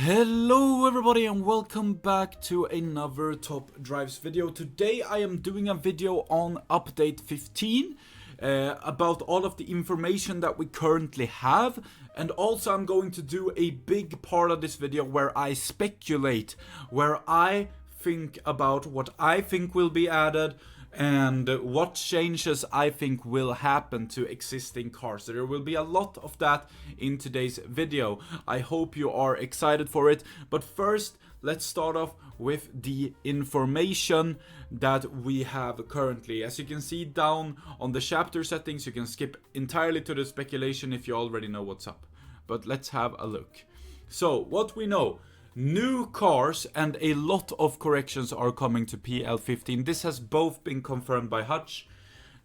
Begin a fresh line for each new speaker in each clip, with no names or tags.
Hello everybody and welcome back to another Top Drives video. Today I am doing a video on update 15 about all of the information that we currently have, and also I'm going to do a big part of this video where I speculate, where I think about what I think will be added and what changes I think will happen to existing cars. So there will be a lot of that in today's video. I hope you are excited for it. But first, let's start off with the information that we have currently. As you can see down on the chapter settings, you can skip entirely to the speculation if you already know what's up. But let's have a look. So, what we know. New cars and a lot of corrections are coming to PL15. This has both been confirmed by Hutch.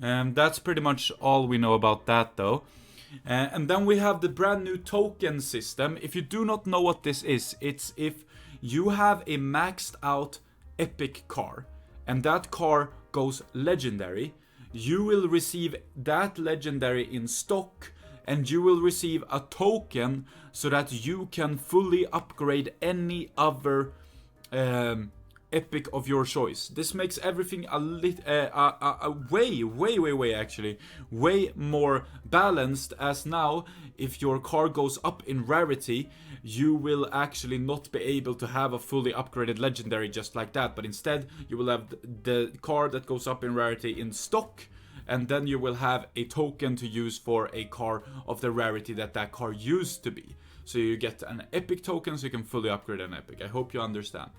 That's pretty much all we know about that though. And then we have the brand new token system. If you do not know what this is, it's if you have a maxed out epic car and that car goes legendary, you will receive that legendary in stock and you will receive a token so that you can fully upgrade any other epic of your choice. This makes everything way more balanced, as now if your car goes up in rarity, you will actually not be able to have a fully upgraded legendary just like that, but instead you will have the car that goes up in rarity in stock, and then you will have a token to use for a car of the rarity that that car used to be. So you get an epic token so you can fully upgrade an epic. I hope you understand.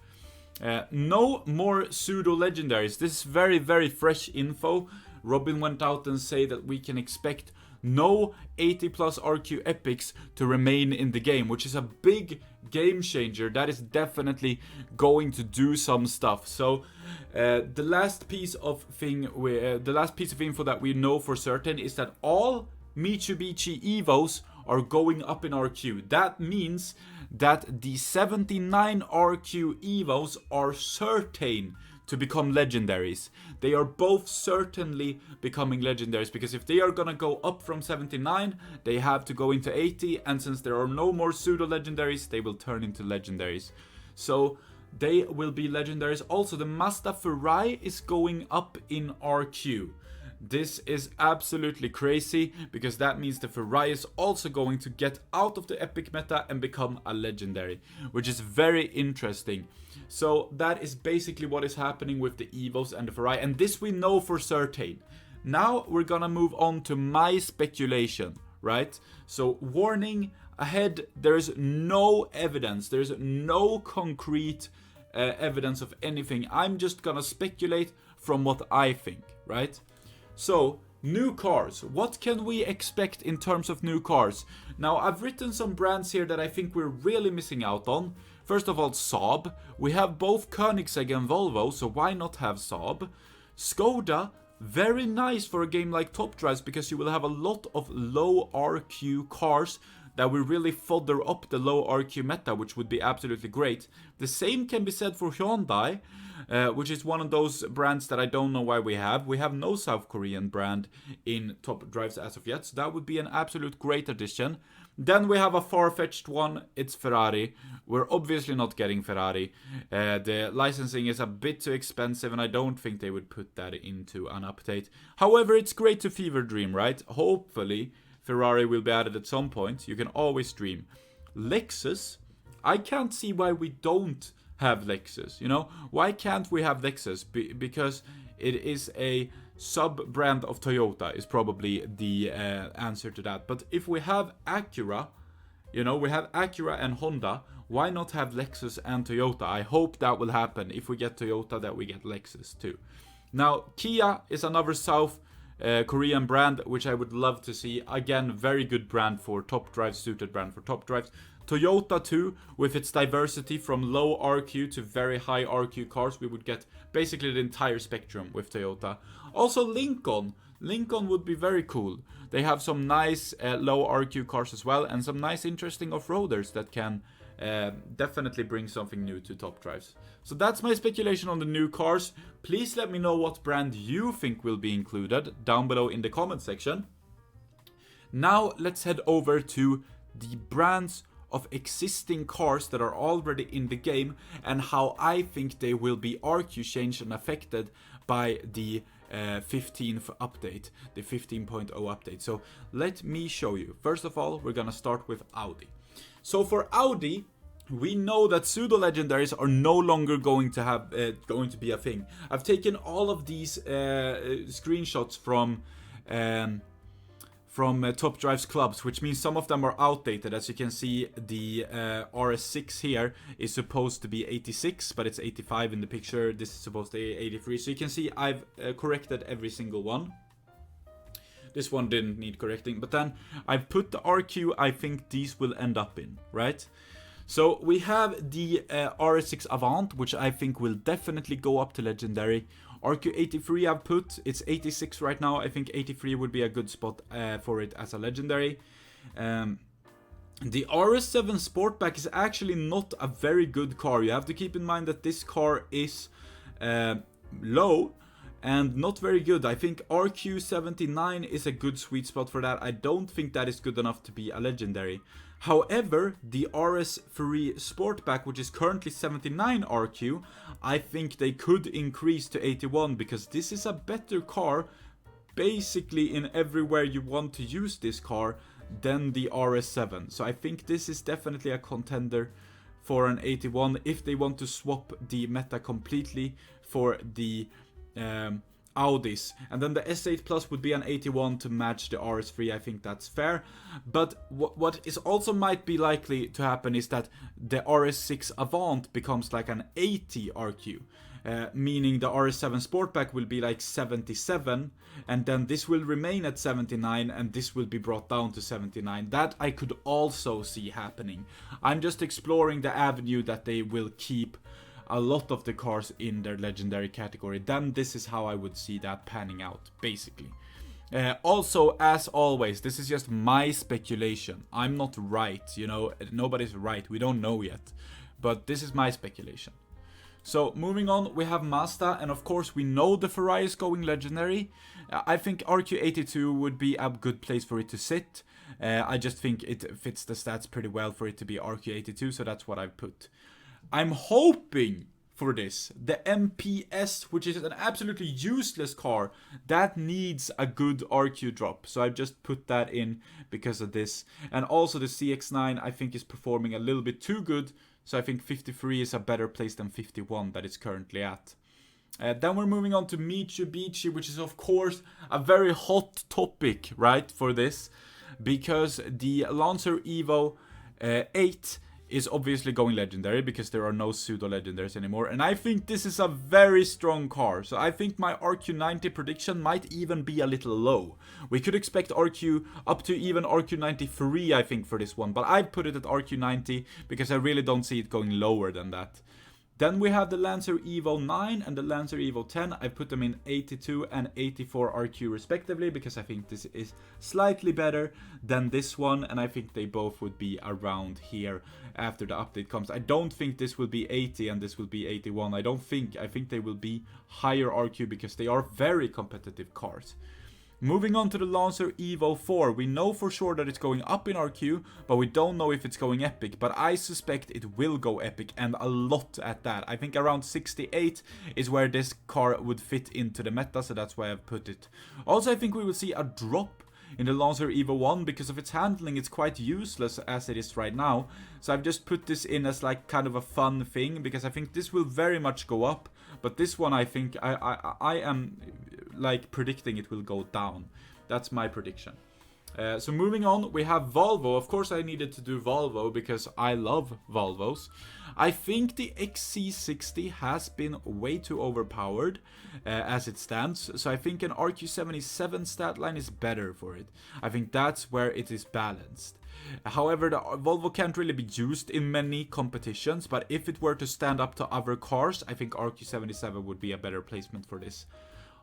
No more pseudo legendaries. This is very fresh info. Robin went out and said that we can expect no 80 plus RQ epics to remain in the game, which is a big game changer. That is definitely going to do some stuff. So the last piece of info that we know for certain is that all Mitsubishi Evos are going up in RQ. That means that the 79 RQ Evos are certain to become legendaries. They are both certainly becoming legendaries, because if they are gonna go up from 79, they have to go into 80, and since there are no more pseudo legendaries, they will turn into legendaries. So they will be legendaries. Also, the Mazda Ferrari is going up in RQ. This is absolutely crazy, because that means the Ferrari is also going to get out of the epic meta and become a legendary, which is very interesting. So that is basically what is happening with the Evos and the Ferrari, and this we know for certain. Now we're gonna move on to my speculation, right? So warning ahead, there's no evidence, there's no concrete evidence of anything. I'm just gonna speculate from what I think, right? So, new cars. What can we expect in terms of new cars? Now, I've written some brands here that I think we're really missing out on. First of all, Saab. We have both Koenigsegg and Volvo, so why not have Saab? Skoda, very nice for a game like Top Drives, because you will have a lot of low RQ cars that will really fodder up the low RQ meta, which would be absolutely great. The same can be said for Hyundai, which is one of those brands that I don't know why we have. We have no South Korean brand in Top Drives as of yet, so that would be an absolute great addition. Then we have a far-fetched one, it's Ferrari. We're obviously not getting Ferrari. The licensing is a bit too expensive, and I don't think they would put that into an update. However, it's great to fever dream, right? Hopefully Ferrari will be added at some point. You can always dream. Lexus, I can't see why we don't have Lexus, you know? Why can't we have Lexus? Because it is a sub-brand of Toyota is probably the answer to that. But if we have Acura, you know, we have Acura and Honda, why not have Lexus and Toyota? I hope that will happen. If we get Toyota, that we get Lexus too. Now, Kia is another South Korean brand, which I would love to see. Again, very good brand for Top Drives, suited brand for Top Drives. Toyota too, with its diversity from low RQ to very high RQ cars, we would get basically the entire spectrum with Toyota. Also Lincoln would be very cool. They have some nice low RQ cars as well, and some nice interesting off-roaders that can definitely bring something new to Top Drives. So that's my speculation on the new cars. Please let me know what brand you think will be included down below in the comment section. Now let's head over to the brands of existing cars that are already in the game and how I think they will be RQ changed and affected by the 15th update, the 15.0 update. So let me show you. First of all, we're gonna start with Audi. So for Audi, we know that pseudo legendaries are no longer going to be a thing. I've taken all of these screenshots from Top Drives clubs, which means some of them are outdated. As you can see, the RS6 here is supposed to be 86, but it's 85 in the picture. This is supposed to be 83. So you can see I've corrected every single one. This one didn't need correcting, but then I've put the RQ I think these will end up in, right? So we have the RS6 Avant, which I think will definitely go up to Legendary. RQ83 I've put, it's 86 right now. I think 83 would be a good spot for it as a Legendary. The RS7 Sportback is actually not a very good car. You have to keep in mind that this car is low and not very good. I think RQ79 is a good sweet spot for that. I don't think that is good enough to be a Legendary. However, the RS3 Sportback, which is currently 79 RQ, I think they could increase to 81 because this is a better car basically in everywhere you want to use this car than the RS7. So I think this is definitely a contender for an 81 if they want to swap the meta completely for the Audis. And then the S8 Plus would be an 81 to match the RS3. I think that's fair. But what is also might be likely to happen is that the RS6 Avant becomes like an 80 RQ. Meaning the RS7 Sportback will be like 77, and then this will remain at 79, and this will be brought down to 79. That I could also see happening. I'm just exploring the avenue that they will keep a lot of the cars in their Legendary category. Then this is how I would see that panning out, basically. Also, as always, this is just my speculation. I'm not right, you know, nobody's right, we don't know yet. But this is my speculation. So, moving on, we have Mazda, and of course we know the Ferrari is going Legendary. I think RQ82 would be a good place for it to sit. I just think it fits the stats pretty well for it to be RQ82, so that's what I've put. I'm hoping for this. The MPS, which is an absolutely useless car, that needs a good RQ drop. So I've just put that in because of this. And also the CX-9 I think is performing a little bit too good. So I think 53 is a better place than 51 that it's currently at. Then we're moving on to Mitsubishi, which is of course a very hot topic, right, for this. Because the Lancer Evo 8 is obviously going Legendary because there are no pseudo legendaries anymore, and I think this is a very strong car. So I think my RQ90 prediction might even be a little low. We could expect RQ up to even RQ93 I think for this one, but I've put it at RQ90 because I really don't see it going lower than that. Then we have the Lancer Evo 9 and the Lancer Evo 10. I put them in 82 and 84 RQ respectively because I think this is slightly better than this one, and I think they both would be around here after the update comes. I don't think this will be 80 and this will be 81. I think they will be higher RQ because they are very competitive cars. Moving on to the Lancer Evo 4, we know for sure that it's going up in RQ, but we don't know if it's going epic, but I suspect it will go epic, and a lot at that. I think around 68 is where this car would fit into the meta, so that's why I've put it. Also, I think we will see a drop in the Lancer Evo 1 because of its handling. It's quite useless as it is right now, so I've just put this in as like kind of a fun thing because I think this will very much go up, but this one I think I am like predicting it will go down. That's my prediction. So moving on, we have Volvo. Of course I needed to do Volvo because I love Volvos. I think the XC60 has been way too overpowered as it stands. So I think an RQ77 stat line is better for it. I think that's where it is balanced. However, the Volvo can't really be used in many competitions, but if it were to stand up to other cars, I think RQ77 would be a better placement for this.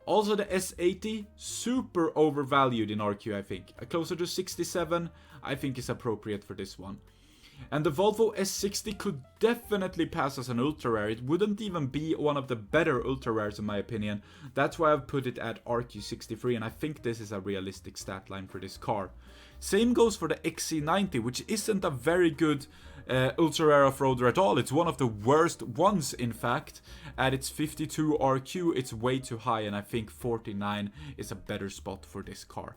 Also, the S80, super overvalued in RQ, I think. Closer to 67, I think is appropriate for this one. And the Volvo S60 could definitely pass as an ultra rare. It wouldn't even be one of the better ultra rares in my opinion. That's why I've put it at RQ63, and I think this is a realistic stat line for this car. Same goes for the XC90, which isn't a very good ultra rare off-roader at all. It's one of the worst ones, in fact. At its 52 RQ, it's way too high, and I think 49 is a better spot for this car.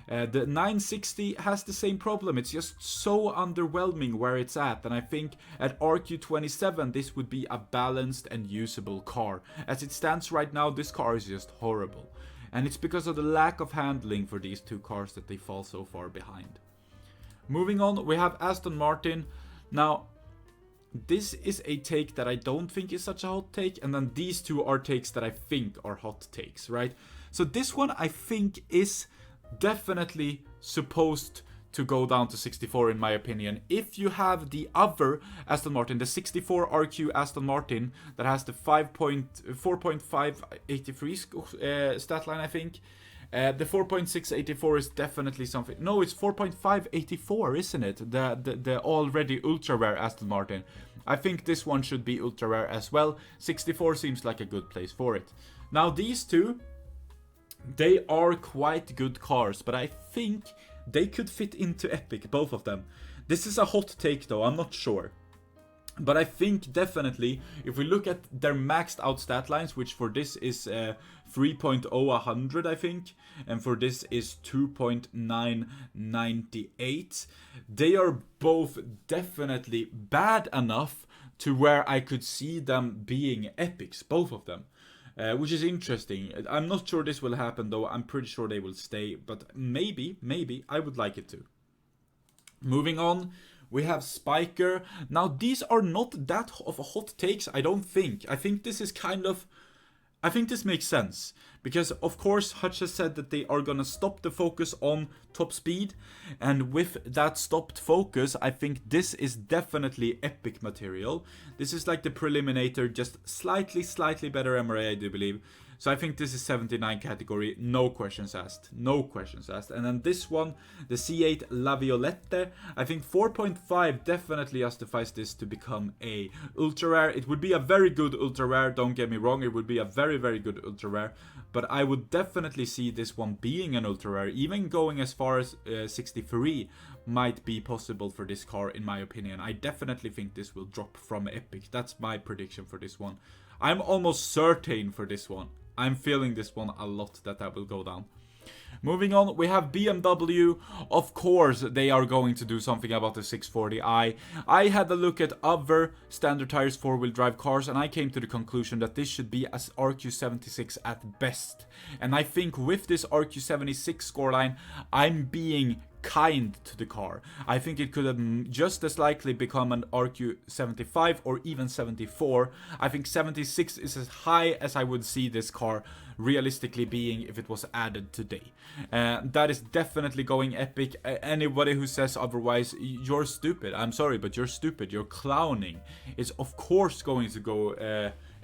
The 960 has the same problem. It's just so underwhelming where it's at, and I think at RQ27 this would be a balanced and usable car. As it stands right now, this car is just horrible. And it's because of the lack of handling for these two cars that they fall so far behind. Moving on, we have Aston Martin. Now, this is a take that I don't think is such a hot take, and then these two are takes that I think are hot takes, right? So this one I think is definitely supposed to go down to 64 in my opinion. If you have the other Aston Martin, the 64 RQ Aston Martin that has the 4.583 stat line, I think. The 4.684 is definitely something. No, it's 4.584, isn't it? The already ultra rare Aston Martin. I think this one should be ultra rare as well. 64 seems like a good place for it. Now these two, they are quite good cars, but I think they could fit into Epic, both of them. This is a hot take though, I'm not sure. But I think definitely, if we look at their maxed out stat lines, which for this is 3.0100 I think, and for this is 2.998, they are both definitely bad enough to where I could see them being epics, both of them. Which is interesting. I'm not sure this will happen though, I'm pretty sure they will stay, but maybe, I would like it to. Moving on, we have Spiker. Now these are not that of a hot takes, I don't think. I think this is kind of... I think this makes sense. Because of course Hutch has said that they are gonna stop the focus on top speed. And with that stopped focus, I think this is definitely epic material. This is like the Preliminator, just slightly better MRA I do believe. So I think this is 79 category, no questions asked. No questions asked. And then this one, the C8 La Violette, I think 4.5 definitely justifies this to become a ultra rare. It would be a very good ultra rare, don't get me wrong, it would be a very good ultra rare. But I would definitely see this one being an ultra rare, even going as far as 63 might be possible for this car in my opinion. I definitely think this will drop from Epic, that's my prediction for this one. I'm almost certain for this one. I'm feeling this one a lot that will go down. Moving on, we have BMW. Of course, they are going to do something about the 640i. I had a look at other standard tires 4-wheel drive cars, and I came to the conclusion that this should be as RQ76 at best. And I think with this RQ76 scoreline, I'm being kind to the car. I think it could have just as likely become an RQ75 or even 74. I think 76 is as high as I would see this car realistically being if it was added today. That is definitely going epic. Anybody who says otherwise, you're stupid. I'm sorry, but you're stupid. You're clowning. It's of course going to go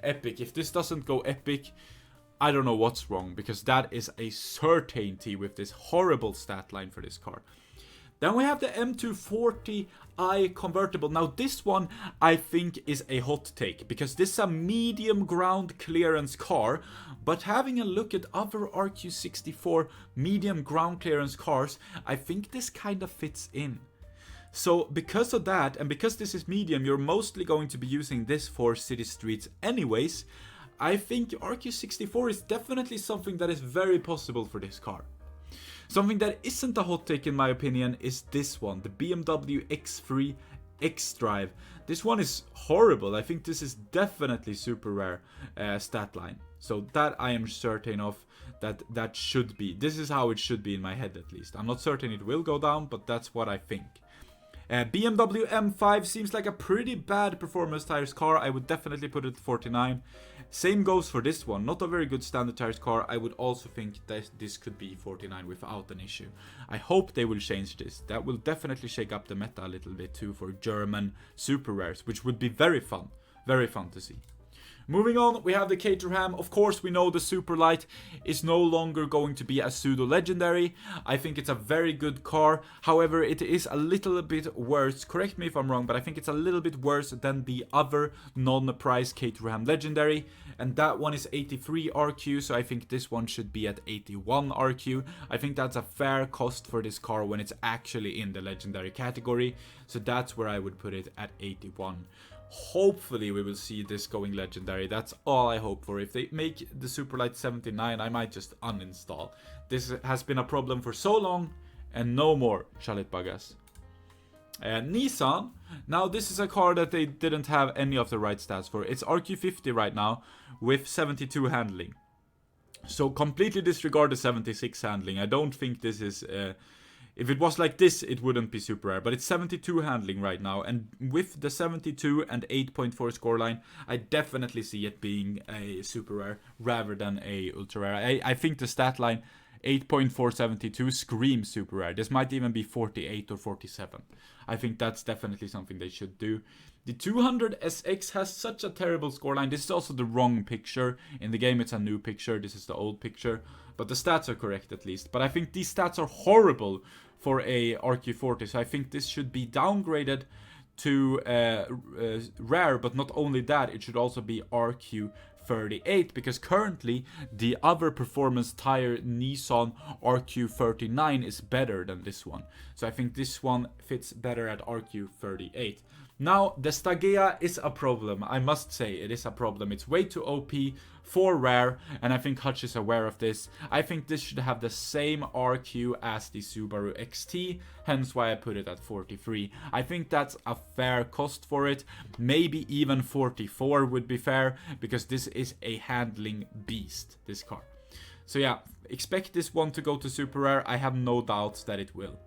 epic. If this doesn't go epic, I don't know what's wrong, because that is a certainty with this horrible stat line for this car. Then we have the M240i convertible. Now this one I think is a hot take, because this is a medium ground clearance car, but having a look at other RQ64 medium ground clearance cars, I think this kind of fits in. So because of that, and because this is medium, you're mostly going to be using this for city streets anyways. I think RQ64 is definitely something that is very possible for this car. Something that isn't a hot take in my opinion is this one, the BMW X3 X-Drive. This one is horrible. I think this is definitely super rare stat line. So that I am certain of that should be. This is how it should be in my head at least. I'm not certain it will go down, but that's what I think. BMW M5 seems like a pretty bad performance tires car. I would definitely put it at 49. Same goes for this one. Not a very good standard tires car. I would also think that this could be 49 without an issue. I hope they will change this. That will definitely shake up the meta a little bit too for German super rares, which would be very fun to see. Moving on, we have the Caterham. Of course, we know the Superlight is no longer going to be a pseudo-legendary. I think it's a very good car. However, it is a little bit worse. Correct me if I'm wrong, but I think it's a little bit worse than the other non-price Caterham legendary. And that one is 83 RQ, so I think this one should be at 81 RQ. I think that's a fair cost for this car when it's actually in the legendary category. So that's where I would put it at 81. Hopefully we will see this going legendary. That's all I hope for. If they make the Superlight 79, I might just uninstall. This has been a problem for so long, and no more shall it bug us. Nissan. Now this is a car that they didn't have any of the right stats for. It's RQ50 right now with 72 handling. So completely disregard the 76 handling. I don't think this is... if it was like this, it wouldn't be super rare. But it's 72 handling right now. And with the 72 and 8.4 scoreline, I definitely see it being a super rare rather than a ultra rare. I think the stat line 8.472 screams super rare. This might even be 48 or 47. I think that's definitely something they should do. The 200 SX has such a terrible scoreline. This is also the wrong picture. In the game, it's a new picture. This is the old picture. But the stats are correct at least. But I think these stats are horrible for a RQ40. So I think this should be downgraded to rare. But not only that, it should also be RQ38. Because currently, the other performance tire Nissan RQ39 is better than this one. So I think this one fits better at RQ38. Now, the Stagea is a problem. I must say, it is a problem. It's way too OP for rare, and I think Hutch is aware of this. I think this should have the same RQ as the Subaru XT, hence why I put it at 43. I think that's a fair cost for it. Maybe even 44 would be fair, because this is a handling beast, this car. So yeah, expect this one to go to super rare. I have no doubts that it will.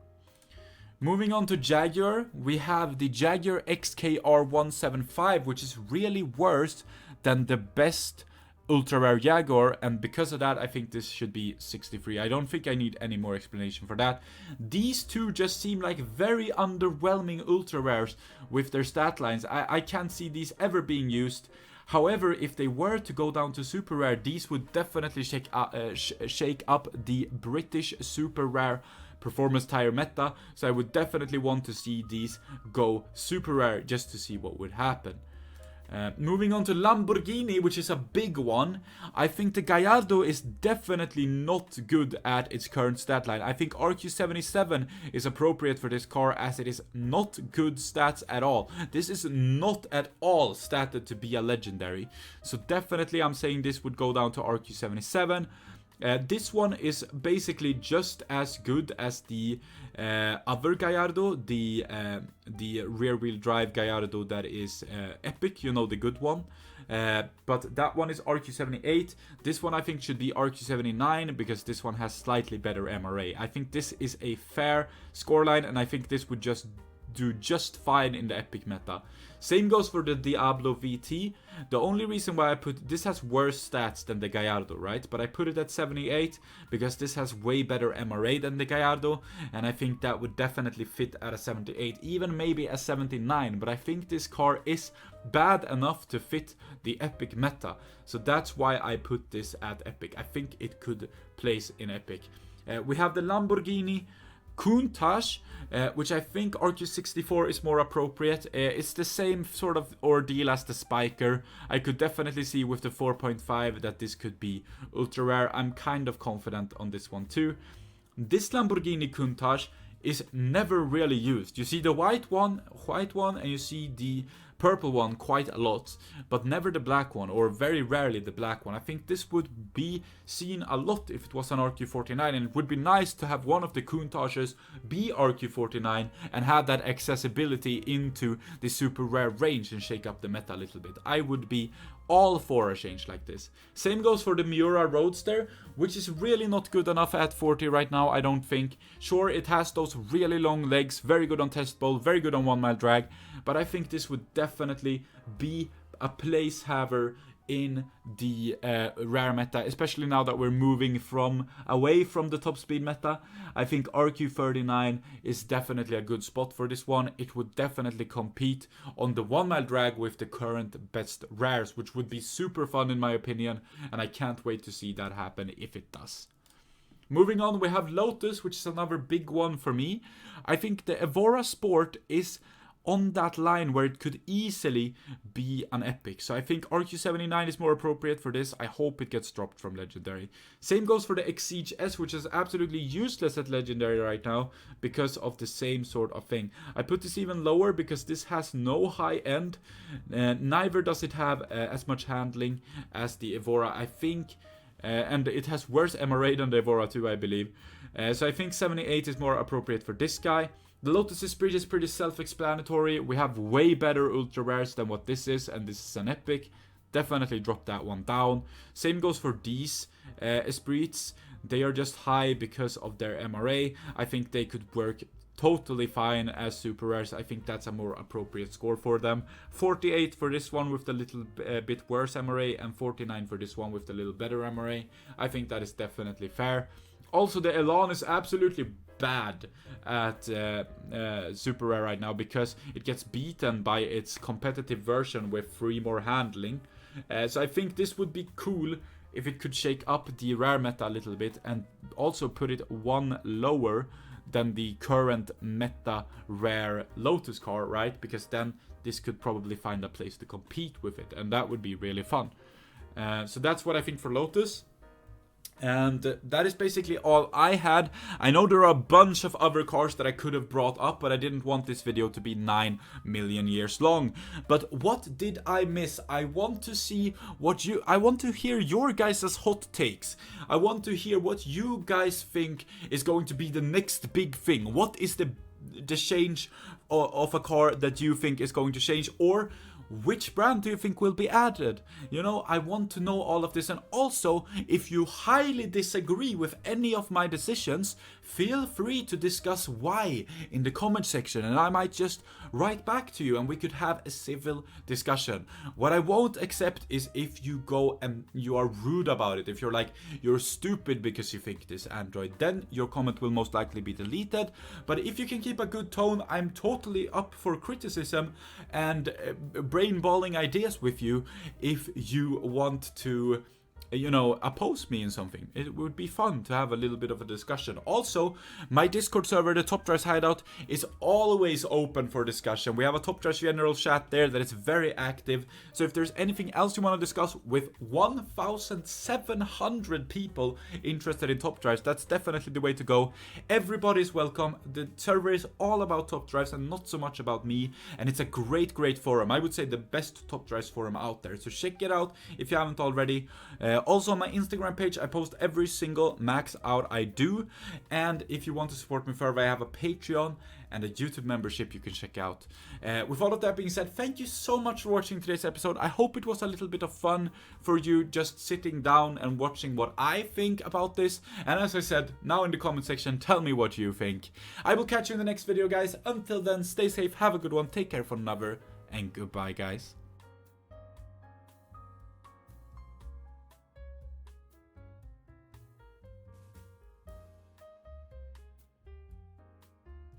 Moving on to Jaguar, we have the Jaguar XKR 175, which is really worse than the best ultra rare Jaguar, and because of that I think this should be 63. I don't think I need any more explanation for that. These two just seem like very underwhelming ultra rares with their stat lines. I can't see these ever being used. However, if they were to go down to super rare, these would definitely shake up the British super rare performance tire meta, so I would definitely want to see these go super rare just to see what would happen. Moving on to Lamborghini, which is a big one. I think the Gallardo is definitely not good at its current stat line. I think RQ77 is appropriate for this car as it is not good stats at all. This is not at all statted to be a legendary. So definitely I'm saying this would go down to RQ77. This one is basically just as good as the other Gallardo, the rear-wheel drive Gallardo that is epic, you know, the good one. But that one is RQ78. This one I think should be RQ79 because this one has slightly better MRA. I think this is a fair scoreline, and I think this would just do just fine in the epic meta. Same goes for the Diablo VT. The only reason why I put this has worse stats than the Gallardo, right? But I put it at 78 because this has way better MRA than the Gallardo, and I think that would definitely fit at a 78, even maybe a 79. But I think this car is bad enough to fit the epic meta, so that's why I put this at epic. I think it could place in epic. We have the Lamborghini Countach, which I think RQ64 is more appropriate. It's the same sort of ordeal as the Spiker. I could definitely see with the 4.5 that this could be ultra rare. I'm kind of confident on this one too. This Lamborghini Countach is never really used. You see the white one, and you see the purple one quite a lot, but never the black one, or very rarely the black one. I think this would be seen a lot if it was an RQ49, and it would be nice to have one of the Countaches be RQ49 and have that accessibility into the super rare range and shake up the meta a little bit. I would be all for a change like this. Same goes for the Miura Roadster, which is really not good enough at 40 right now, I don't think. Sure, it has those really long legs, very good on test bowl, very good on 1 mile drag, but I think this would definitely be a place haver in the rare meta, especially now that we're moving away from the top speed meta. I think RQ39 is definitely a good spot for this one. It would definitely compete on the 1 mile drag with the current best rares, which would be super fun in my opinion, and I can't wait to see that happen if it does. Moving on, we have Lotus, which is another big one for me. I think the Evora Sport is on that line where it could easily be an epic. So I think RQ79 is more appropriate for this. I hope it gets dropped from Legendary. Same goes for the Exige S, which is absolutely useless at Legendary right now because of the same sort of thing. I put this even lower because this has no high end. Neither does it have as much handling as the Evora, I think. And it has worse MRA than the Evora too, I believe. So I think 78 is more appropriate for this guy. The Lotus Esprit is pretty self-explanatory. We have way better ultra rares than what this is, and this is an epic. Definitely drop that one down. Same goes for these Esprits. They are just high because of their MRA. I think they could work totally fine as super rares. I think that's a more appropriate score for them. 48 for this one with the little bit worse MRA, and 49 for this one with the little better MRA. I think that is definitely fair. Also, the Elan is absolutely bad at super rare right now because it gets beaten by its competitive version with 3 more handling. So I think this would be cool if it could shake up the rare meta a little bit and also put it 1 lower than the current meta rare Lotus car, right? Because then this could probably find a place to compete with it, and that would be really fun. So that's what I think for Lotus. And that is basically all I had. I know there are a bunch of other cars that I could have brought up, but I didn't want this video to be 9 million years long. But what did I miss? I want to see I want to hear your guys' hot takes. I want to hear what you guys think is going to be the next big thing. What is the change of a car that you think is going to change, or which brand do you think will be added? You know, I want to know all of this. And also, if you highly disagree with any of my decisions, feel free to discuss why in the comment section, and I might just write back to you and we could have a civil discussion. What I won't accept is if you go and you are rude about it. If you're like, you're stupid because you think this Android, then your comment will most likely be deleted. But if you can keep a good tone, I'm totally up for criticism and brainballing ideas with you if you want to, you know, oppose me in something. It would be fun to have a little bit of a discussion. Also, my Discord server, the Top Drives Hideout, is always open for discussion. We have a Top Drives general chat there that is very active. So if there's anything else you want to discuss with 1,700 people interested in Top Drives, that's definitely the way to go. Everybody's welcome. The server is all about Top Drives and not so much about me. And it's a great, great forum. I would say the best Top Drives forum out there. So check it out if you haven't already. Also on my Instagram page, I post every single max out I do. And if you want to support me further, I have a Patreon and a YouTube membership you can check out. With all of that being said, thank you so much for watching today's episode. I hope it was a little bit of fun for you just sitting down and watching what I think about this. And as I said, now in the comment section, tell me what you think. I will catch you in the next video, guys. Until then, stay safe, have a good one, take care for another, and goodbye, guys.